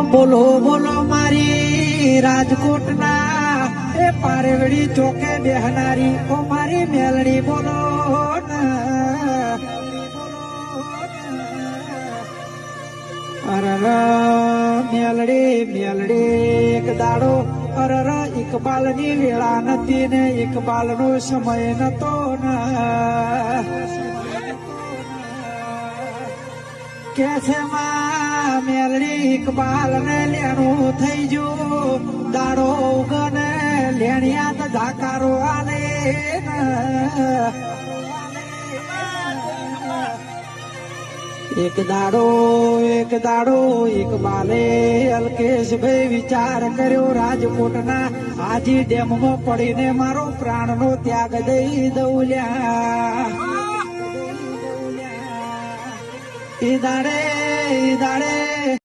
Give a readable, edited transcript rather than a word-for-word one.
બોલો બોલો મારી રાજકોટના એ પારેવડી ચોકે બેહનારી ઓ મારી મેલડી બોલો અરર મેલડી મેલડી એક દાડો અરર ઇકબાલની વેળા નથી ને ઇકબાલનો સમય નતો ને કે છે માં મેલડી ઇકબાલ ને લેણું થઈ ગયું દાડો ઉગને લેણિયા તો ધાકારો આલે એક દાડો ઇકબાલે અલ્કેશભાઈ વિચાર કર્યો રાજકોટના આજી ડેમમાં પડીને મારો પ્રાણનો ત્યાગ દઈ દઉં લ્યા ઈ દાડે